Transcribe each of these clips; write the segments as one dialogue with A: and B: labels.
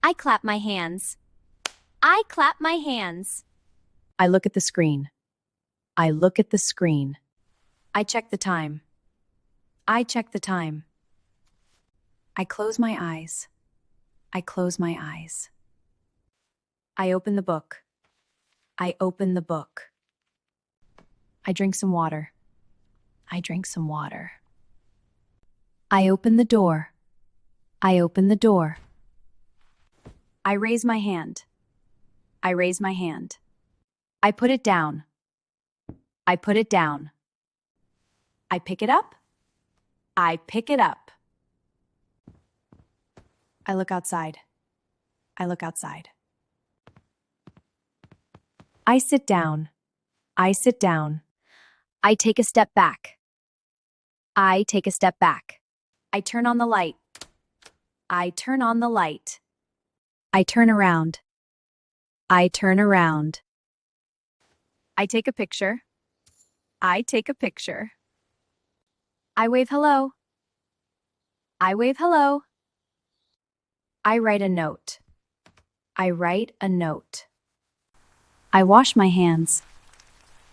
A: I clap my hands. I clap my hands.
B: I look at the screen. I look at the screen. I check the time. I check the time. I close my eyes. I close my eyes. I open the book. I open the book. I drink some water. I drink some water. I open the door. I open the door. I raise my hand. I raise my hand. I put it down. I put it down. I pick it up. I pick it up. I look outside. I look outside. I sit down. I sit down. I take a step back. I take a step back. I turn on the light. I turn on the light. I turn around. I turn around. I take a picture. I take a picture. I wave hello. I wave hello. I write a note. I write a note. I wash my hands.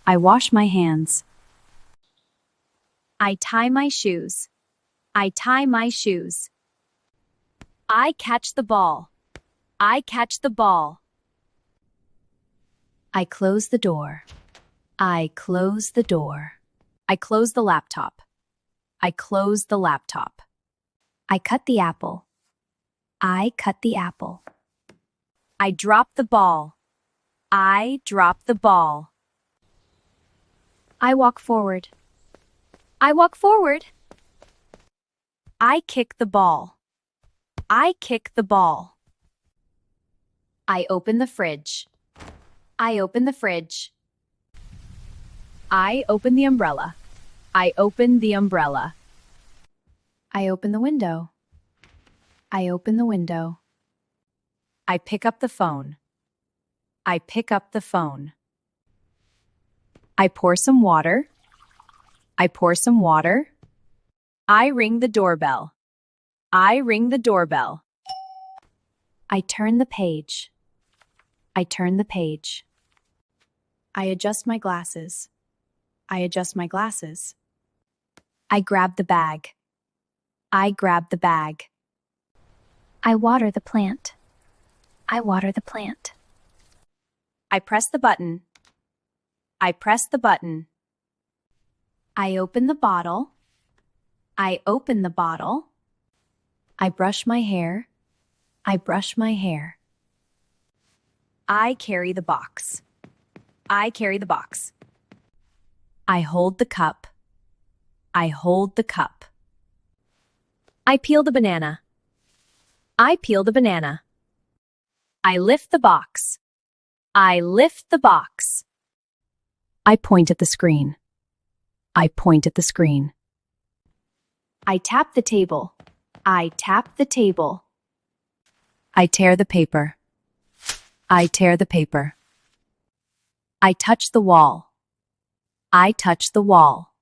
B: I wash my hands. I tie my shoes. I tie my shoes. I catch the ball. I catch the ball. I close the door. I close the door. I close the laptop. I close the laptop. I cut the apple. I cut the apple. I drop the ball. I drop the ball. I walk forward. I walk forward. I kick the ball. I kick the ball. I open the fridge. I open the fridge. I open the umbrella. I open the umbrella. I open the window. I open the window. I pick up the phone. I pick up the phone. I pour some water. I pour some water. I ring the doorbell. I ring the doorbell. I turn the page. I turn the page. I adjust my glasses. I adjust my glasses. I grab the bag. I grab the bag. I water the plant. I water the plant. I press the button. I press the button. I open the bottle. I open the bottle. I brush my hair. I brush my hair. I carry the box. I carry the box. I hold the cup. I hold the cup. I peel the banana. I peel the banana. I lift the box. I lift the box. I point at the screen. I point at the screen. I tap the table. I tap the table. I tear the paper. I tear the paper. I touch the wall. I touch the wall.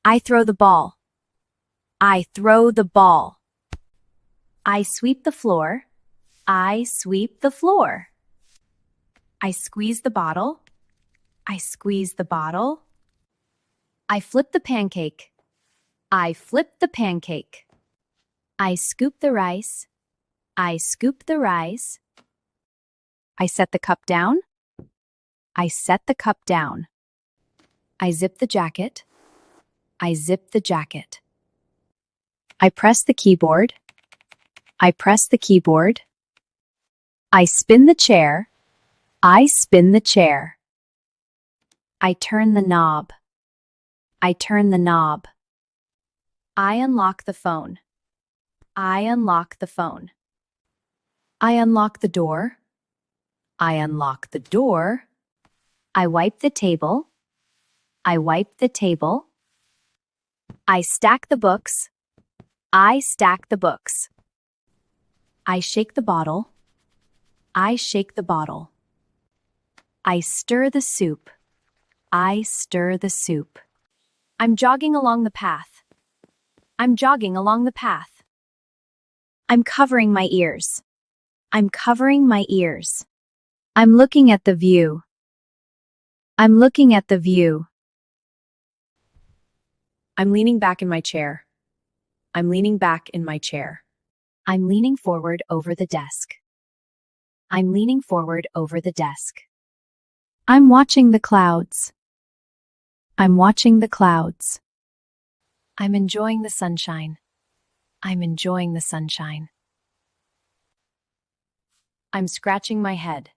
B: I throw the ball. I throw the ball. I sweep the floor. I sweep the floor. I squeeze the bottle. I squeeze the bottle. I flip the pancake. I flip the pancake. I scoop the rice. I scoop the rice. I set the cup down. I set the cup down. I zip the jacket. I zip the jacket. I press the keyboard. I press the keyboard. I spin the chair. I spin the chair. I turn the knob. I turn the knob. I unlock the phone. I unlock the phone. I unlock the door. I unlock the door. I wipe the table. I wipe the table. I stack the books. I stack the books. I shake the bottle. I shake the bottle. I stir the soup. I stir the soup. I'm jogging along the path. I'm jogging along the path. I'm covering my ears. I'm covering my ears. I'm looking at the view. I'm looking at the view. I'm leaning back in my chair. I'm leaning back in my chair. I'm leaning forward over the desk. I'm leaning forward over the desk. I'm watching the clouds. I'm watching the clouds. I'm enjoying the sunshine. I'm enjoying the sunshine. I'm scratching my head.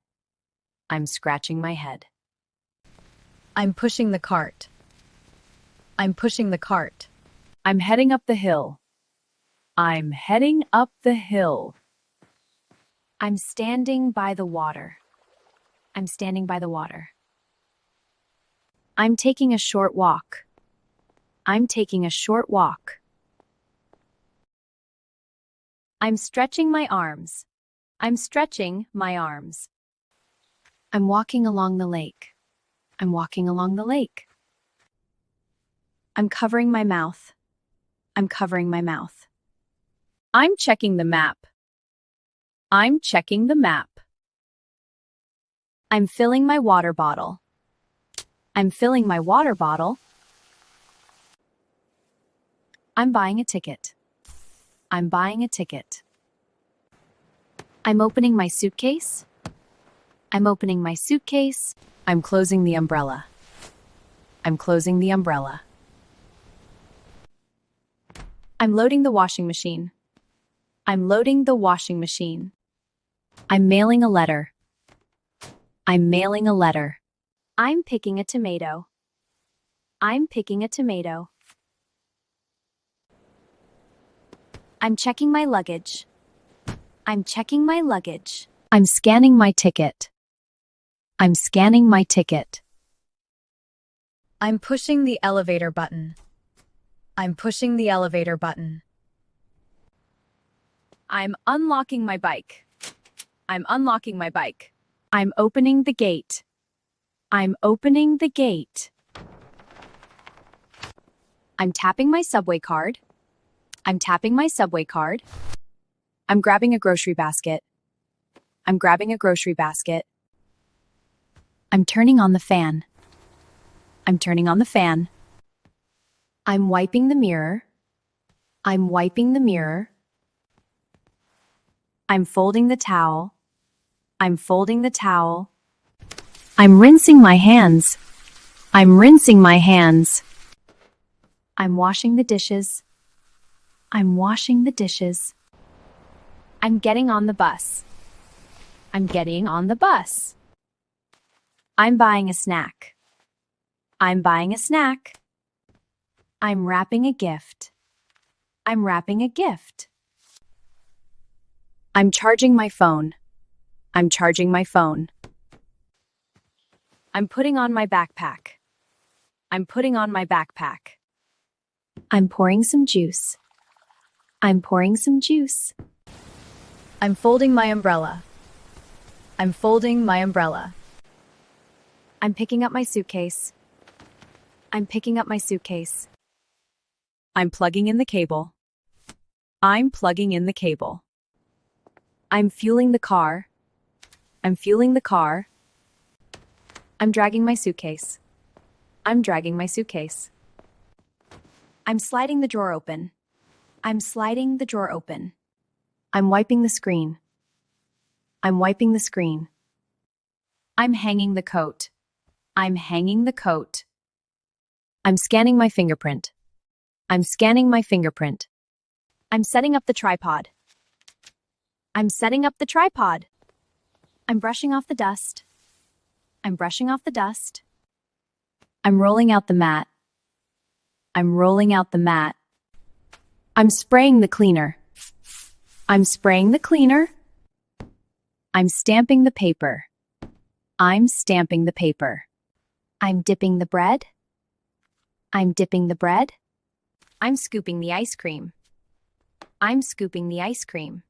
B: I'm scratching my head. I'm pushing the cart. I'm pushing the cart. I'm heading up the hill. I'm heading up the hill. I'm standing by the water. I'm standing by the water. I'm taking a short walk. I'm taking a short walk. I'm stretching my arms. I'm stretching my arms. I'm walking along the lake. I'm walking along the lake. I'm covering my mouth. I'm covering my mouth. I'm checking the map. I'm checking the map. I'm filling my water bottle. I'm filling my water bottle. I'm buying a ticket. I'm buying a ticket. I'm opening my suitcase. I'm opening my suitcase. I'm closing the umbrella. I'm closing the umbrella. I'm loading the washing machine. I'm loading the washing machine. I'm mailing a letter. I'm mailing a letter. I'm picking a tomato. I'm picking a tomato. I'm checking my luggage. I'm checking my luggage. I'm scanning my ticket. I'm scanning my ticket. I'm pushing the elevator button. I'm pushing the elevator button. I'm unlocking my bike. I'm unlocking my bike. I'm opening the gate. I'm opening the gate. I'm tapping my subway card. I'm tapping my subway card. I'm grabbing a grocery basket. I'm grabbing a grocery basket. I'm turning on the fan. I'm turning on the fan. I'm wiping the mirror. I'm wiping the mirror. I'm folding the towel. I'm folding the towel. I'm rinsing my hands. I'm rinsing my hands. I'm washing the dishes. I'm washing the dishes. I'm getting on the bus. I'm getting on the bus. I'm buying a snack. I'm buying a snack. I'm wrapping a gift. I'm wrapping a gift. I'm charging my phone. I'm charging my phone. I'm putting on my backpack. I'm putting on my backpack. I'm pouring some juice. I'm pouring some juice. I'm folding my umbrella. I'm folding my umbrella. I'm picking up my suitcase. I'm picking up my suitcase. I'm plugging in the cable. I'm plugging in the cable. I'm fueling the car. I'm fueling the car. I'm dragging my suitcase. I'm dragging my suitcase. I'm sliding the drawer open. I'm sliding the drawer open. I'm wiping the screen. I'm wiping the screen. I'm hanging the coat. I'm hanging the coat. I'm scanning my fingerprint. I'm scanning my fingerprint. I'm setting up the tripod. I'm setting up the tripod. I'm brushing off the dust. I'm brushing off the dust. I'm rolling out the mat. I'm rolling out the mat. I'm spraying the cleaner. I'm spraying the cleaner. I'm stamping the paper. I'm stamping the paper. I'm dipping the bread. I'm dipping the bread. I'm scooping the ice cream. I'm scooping the ice cream.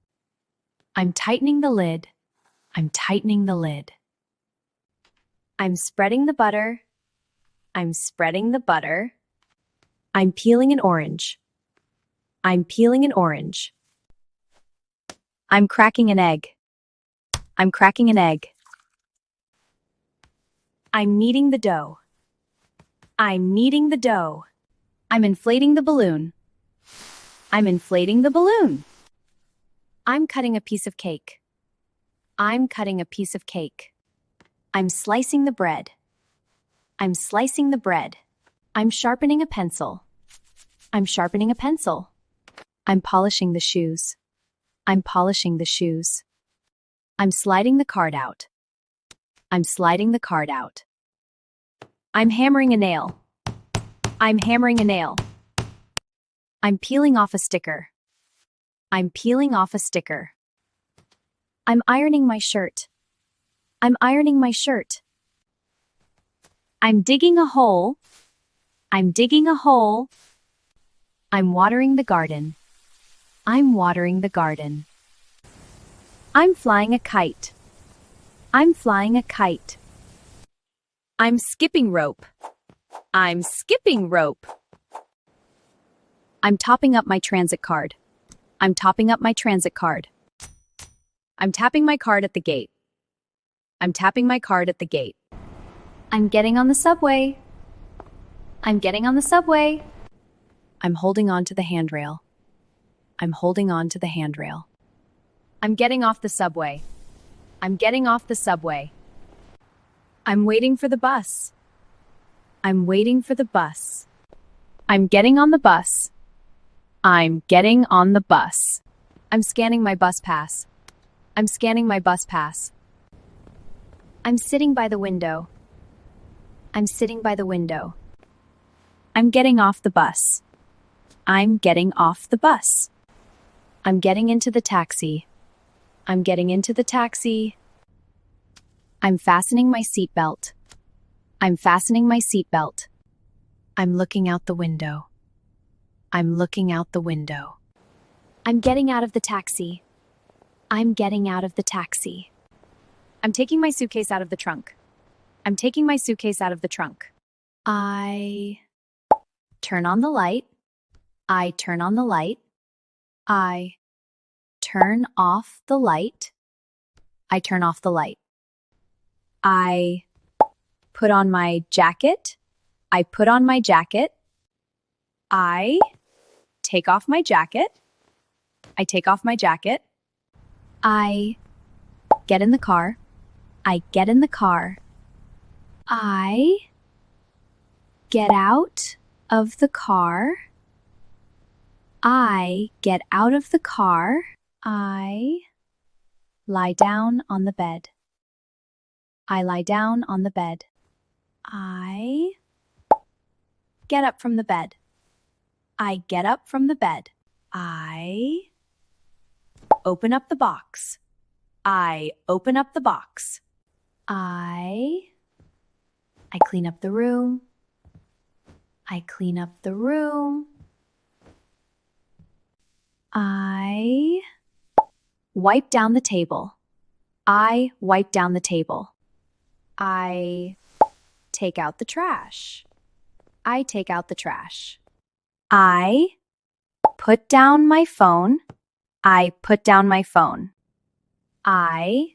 B: I'm tightening the lid. I'm tightening the lid. I'm spreading the butter. I'm spreading the butter. I'm peeling an orange. I'm peeling an orange. I'm cracking an egg. I'm cracking an egg. I'm kneading the dough. I'm kneading the dough. I'm inflating the balloon. I'm inflating the balloon. I'm cutting a piece of cake. I'm cutting a piece of cake. I'm slicing the bread. I'm slicing the bread. I'm sharpening a pencil. I'm sharpening a pencil. I'm polishing the shoes. I'm polishing the shoes. I'm sliding the card out. I'm sliding the card out. I'm hammering a nail. I'm hammering a nail. I'm peeling off a sticker. I'm peeling off a sticker. I'm ironing my shirt. I'm ironing my shirt. I'm digging a hole. I'm digging a hole. I'm watering the garden. I'm watering the garden. I'm flying a kite. I'm flying a kite. I'm skipping rope. I'm skipping rope. I'm topping up my transit card. I'm topping up my transit card. I'm tapping my card at the gate. I'm tapping my card at the gate. I'm getting on the subway. I'm getting on the subway. I'm holding on to the handrail. I'm holding on to the handrail. I'm getting off the subway. I'm getting off the subway. I'm waiting for the bus. I'm waiting for the bus. I'm getting on the bus. I'm getting on the bus. I'm scanning my bus pass. I'm scanning my bus pass. I'm sitting by the window. I'm sitting by the window. I'm getting off the bus. I'm getting off the bus. I'm getting into the taxi. I'm getting into the taxi. I'm fastening my seatbelt. I'm fastening my seatbelt. I'm looking out the window. I'm looking out the window. I'm getting out of the taxi. I'm getting out of the taxi. I'm taking my suitcase out of the trunk. I'm taking my suitcase out of the trunk. I turn on the light. I turn on the light. I turn off the light. I turn off the light. I put on my jacket. I put on my jacket. I take off my jacket. I take off my jacket. I get in the car. I get in the car. I get out of the car. I get out of the car. I lie down on the bed. I lie down on the bed. I get up from the bed. I get up from the bed. I open up the box. I open up the box. I clean up the room. I clean up the room. I wipe down the table. I wipe down the table. I take out the trash. I take out the trash. I put down my phone. I put down my phone. I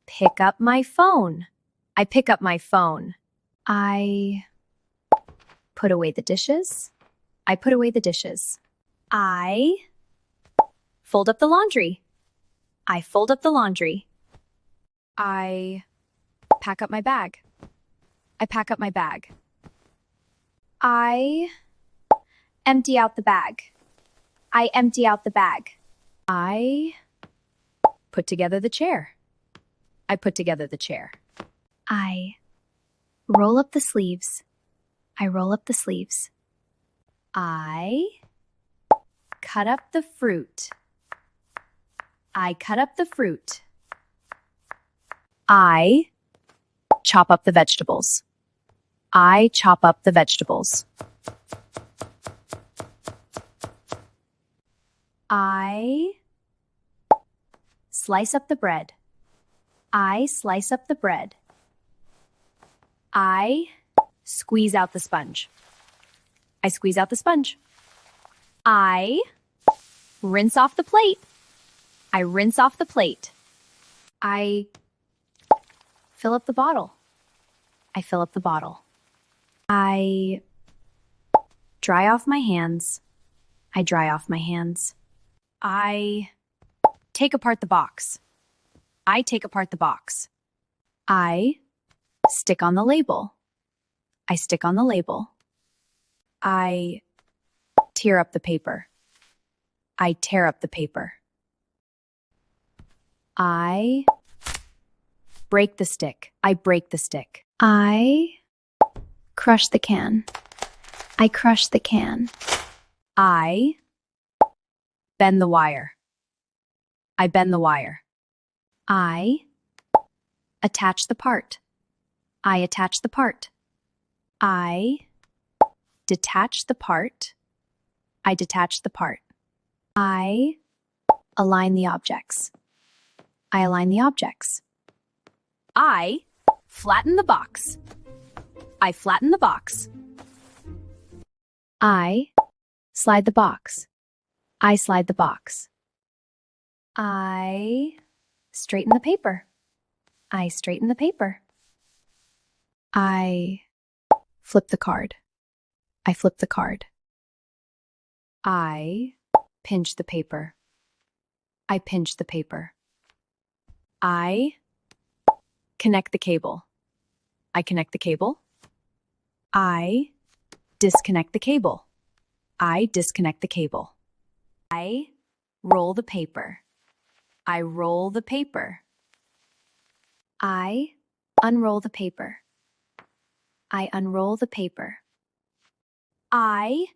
B: pick up my phone. I pick up my phone. I put away the dishes. I put away the dishes. I fold up the laundry. I fold up the laundry. I pack up my bag. I pack up my bag. I empty out the bag. I empty out the bag. I put together the chair. I put together the chair. I roll up the sleeves. I roll up the sleeves. I cut up the fruit. I cut up the fruit. I chop up the vegetables. I chop up the vegetables. I slice up the bread. I slice up the bread. I squeeze out the sponge. I squeeze out the sponge. I rinse off the plate. I rinse off the plate. I fill up the bottle. I fill up the bottle. I dry off my hands. I dry off my hands. I take apart the box. I take apart the box. I stick on the label. I stick on the label. I tear up the paper. I tear up the paper. I break the stick. I break the stick. I crush the can. I crush the can. I bend the wire. I bend the wire. I attach the part. I attach the part. I detach the part. I detach the part. I align the objects. I align the objects. I flatten the box. I flatten the box. I slide the box. I slide the box. I straighten the paper. I straighten the paper. I flip the card. I flip the card. I pinch the paper. I pinch the paper. I connect the cable. I connect the cable. I disconnect the cable. I disconnect the cable. I roll the paper. I roll the paper. I unroll the paper. I unroll the paper. I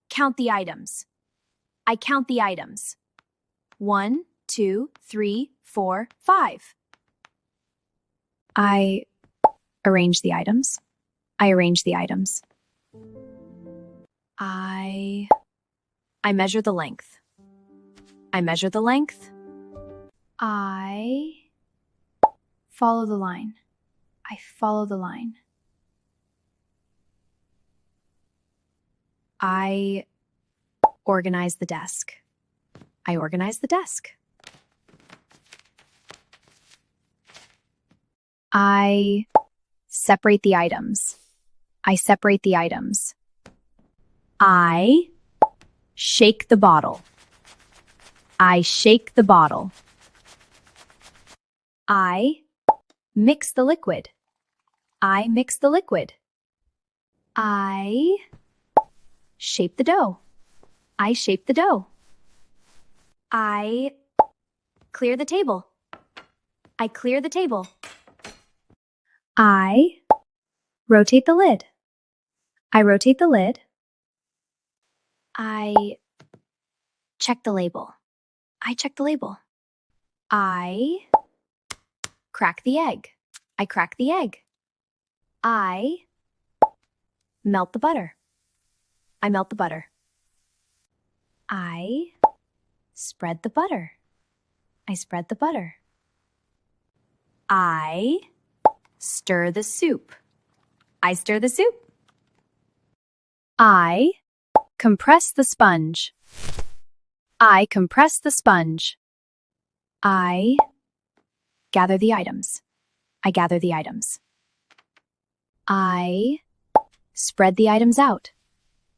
B: count the items. I count the items. 1, 2, 3, 4, 5. I arrange the items. I arrange the items. I measure the length. I measure the length. I follow the line. I follow the line. I organize the desk. I organize the desk. I separate the items. I separate the items. I shake the bottle. I shake the bottle. I mix the liquid. I mix the liquid. I shape the dough. I shape the dough. I clear the table. I clear the table. I rotate the lid. I rotate the lid. I check the label. I check the label. I crack the egg. I crack the egg. I melt the butter. I melt the butter. I spread the butter. I spread the butter. I stir the soup. I stir the soup. I compress the sponge. I compress the sponge. I gather the items. I gather the items. I spread the items out.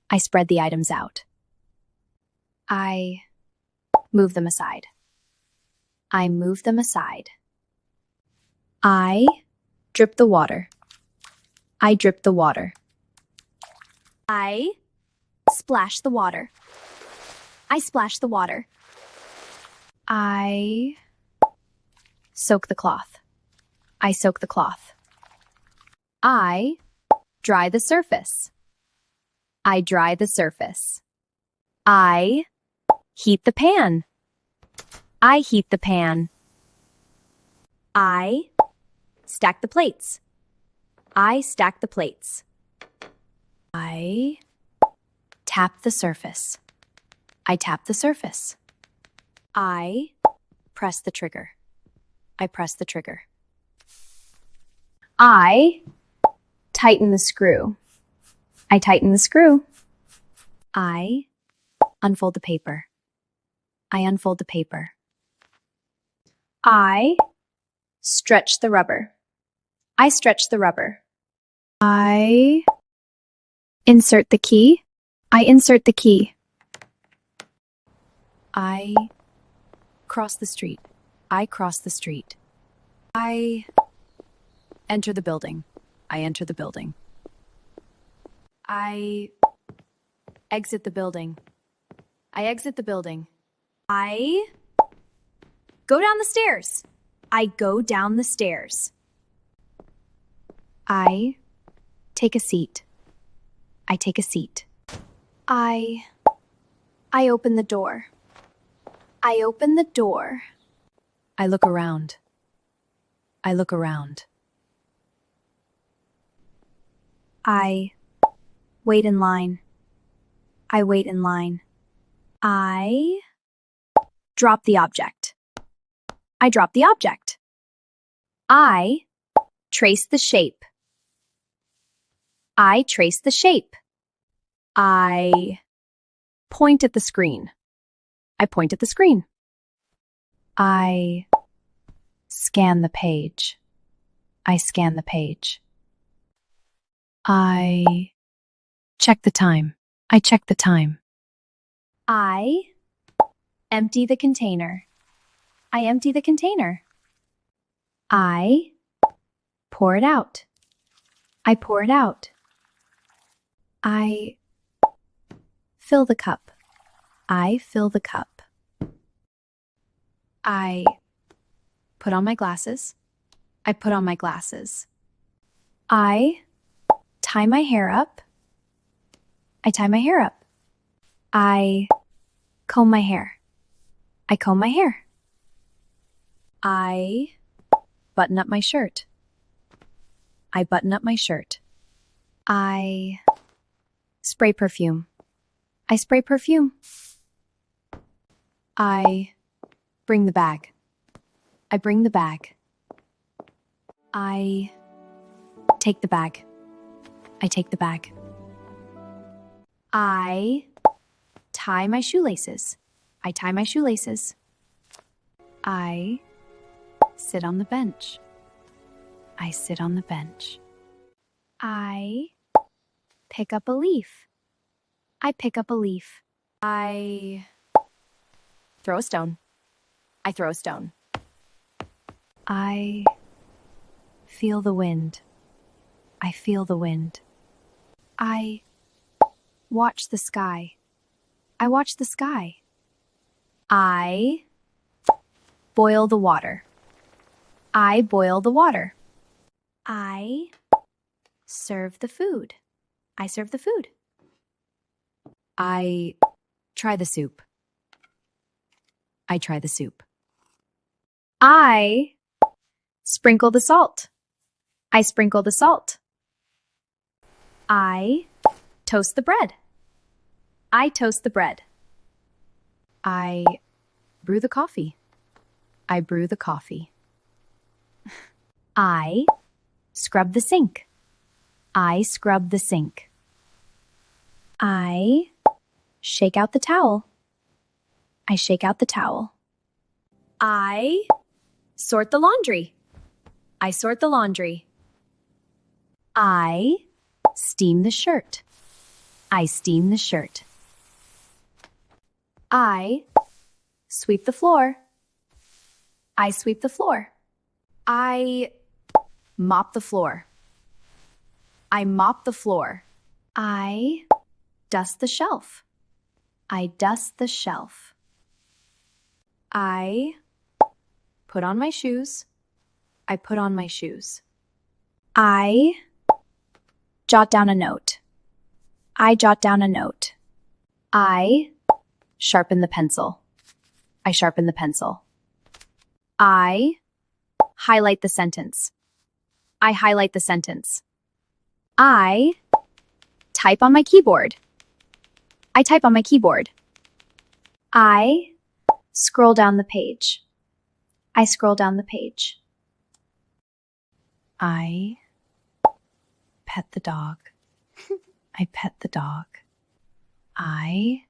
B: I spread the items out. I move them aside. I move them aside. I drip the water. I drip the water. I splash the water. I splash the water. I soak the cloth. I soak the cloth. I dry the surface. I dry the surface. I heat the pan. I heat the pan. I stack the plates. I stack the plates. I tap the surface. I tap the surface. I press the trigger. I press the trigger. I tighten the screw. I tighten the screw. I unfold the paper. I unfold the paper. I stretch the rubber. I stretch the rubber. I insert the key. I insert the key. I cross the street. I cross the street. I enter the building. I enter the building. I exit the building. I exit the building. I go down the stairs. I go down the stairs. I take a seat. I take a seat. I open the door. I open the door. I look around. I look around. I wait in line. I wait in line. I drop the object. I drop the object. I trace the shape. I trace the shape. I point at the screen. I point at the screen. I scan the page. I scan the page. I check the time. I check the time. I empty the container. I empty the container. I pour it out. I pour it out. I fill the cup. I fill the cup. I put on my glasses. I put on my glasses. I tie my hair up. I tie my hair up. I comb my hair. I comb my hair. I button up my shirt. I button up my shirt. I spray perfume. I spray perfume. I bring the bag. I bring the bag. I take the bag. I take the bag. I tie my shoelaces. I tie my shoelaces. I sit on the bench. I sit on the bench. I pick up a leaf. I pick up a leaf. I throw a stone. I throw a stone. I feel the wind. I feel the wind. I watch the sky. I watch the sky. I boil the water. I boil the water. I serve the food. I serve the food. I try the soup. I try the soup. I sprinkle the salt. I sprinkle the salt. I toast the bread. I toast the bread. I brew the coffee. I brew the coffee. I scrub the sink. I scrub the sink. I shake out the towel. I shake out the towel. I sort the laundry. I sort the laundry. I steam the shirt. I steam the shirt. I sweep the floor. I sweep the floor. I mop the floor. I mop the floor. I dust the shelf. I dust the shelf. I put on my shoes. I put on my shoes. I jot down a note. I jot down a note. I sharpen the pencil. I sharpen the pencil. I highlight the sentence. I highlight the sentence. I type on my keyboard. I type on my keyboard. I scroll down the page. I scroll down the page. I pet the dog. I pet the dog. I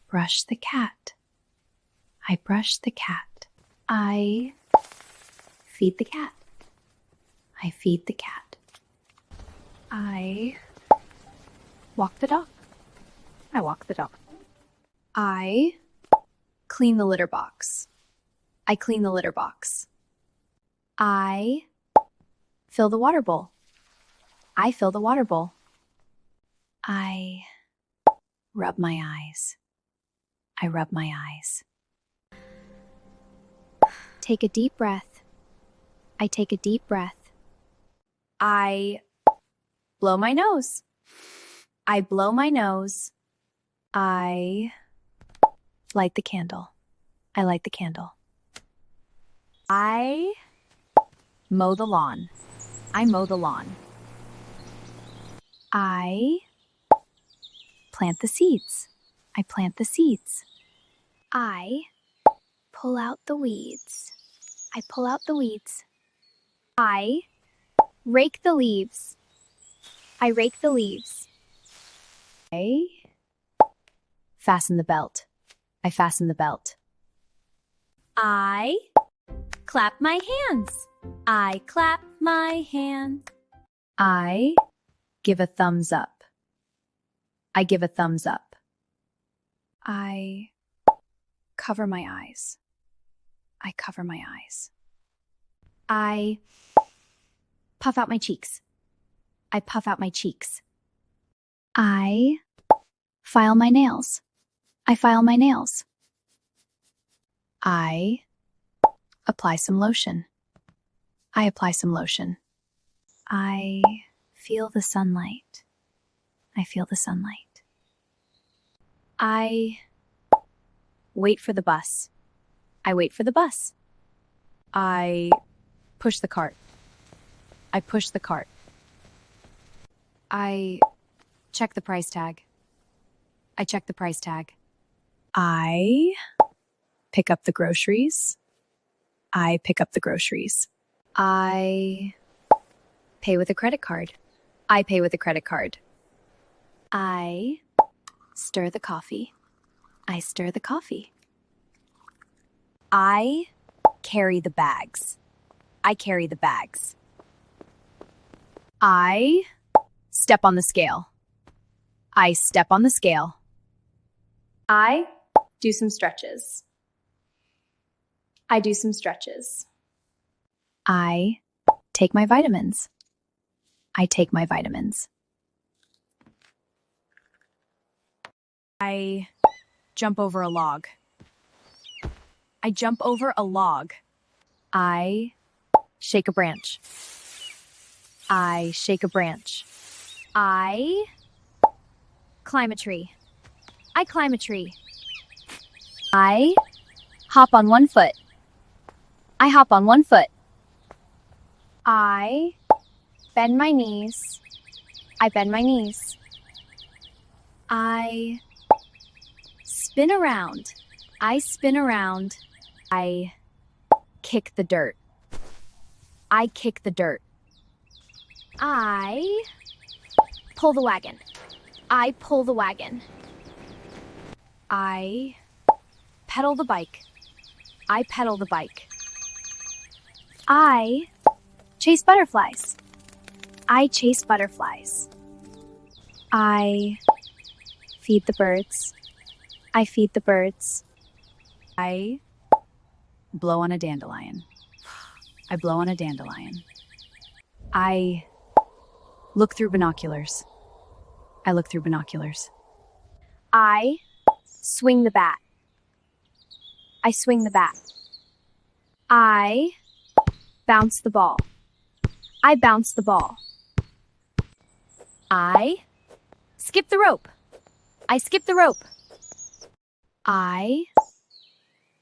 B: brush the cat. I brush the cat. I feed the cat. I feed the cat. I walk the dog. I walk the dog. I clean the litter box. I clean the litter box. I fill the water bowl. I fill the water bowl. I rub my eyes. I rub my eyes. Take a deep breath. I take a deep breath. I blow my nose. I blow my nose. I light the candle. I light the candle. I mow the lawn. I mow the lawn. I plant the seeds. I plant the seeds. I pull out the weeds. I pull out the weeds. I rake the leaves. I rake the leaves. I fasten the belt. I fasten the belt.
A: I clap my hands. I clap my hands.
B: I give a thumbs up. I give a thumbs up. I cover my eyes. I cover my eyes. I puff out my cheeks. I puff out my cheeks. I file my nails. I file my nails. I apply some lotion. I apply some lotion. I feel the sunlight. I feel the sunlight. I wait for the bus. I wait for the bus. I push the cart. I push the cart. I check the price tag. I check the price tag. I pick up the groceries. I pick up the groceries. I pay with a credit card. I pay with a credit card. I stir the coffee. I stir the coffee. I carry the bags. I carry the bags. I step on the scale. I step on the scale. I do some stretches. I do some stretches. I take my vitamins. I take my vitamins. I jump over a log. I jump over a log. I shake a branch. I shake a branch. I climb a tree. I climb a tree. I hop on one foot. I hop on one foot. I bend my knees. I bend my knees. I spin around. I spin around. I kick the dirt. I kick the dirt. I pull the wagon. I pull the wagon. I pedal the bike. I pedal the bike. I chase butterflies. I chase butterflies. I feed the birds. I feed the birds. I blow on a dandelion. I blow on a dandelion. I look through binoculars. I look through binoculars. I swing the bat. I swing the bat. I bounce the ball. I bounce the ball. I skip the rope. I skip the rope. I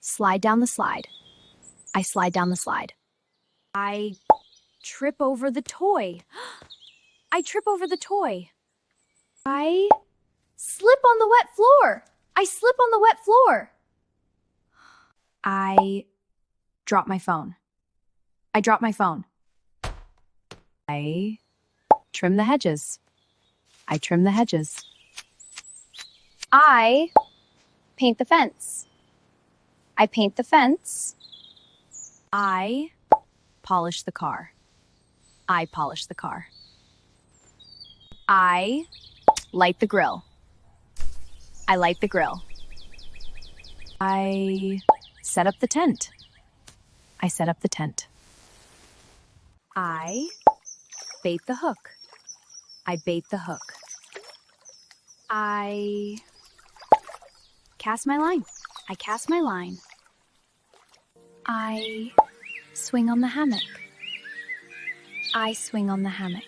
B: slide down the slide. I slide down the slide. I trip over the toy. I trip over the toy. I slip on the wet floor. I slip on the wet floor. I drop my phone. I drop my phone. I trim the hedges. I trim the hedges. I paint the fence. I paint the fence. I polish the car. I polish the car. I light the grill. I light the grill. I set up the tent. I set up the tent. I bait the hook. I bait the hook. I cast my line. I cast my line. I swing on the hammock. I swing on the hammock.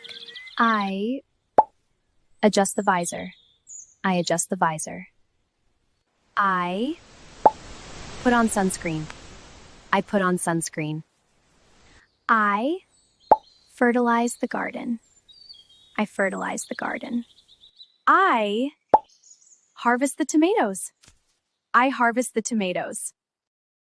B: I adjust the visor. I adjust the visor. I put on sunscreen. I put on sunscreen. I fertilize the garden. I fertilize the garden. I harvest the tomatoes. I harvest the tomatoes.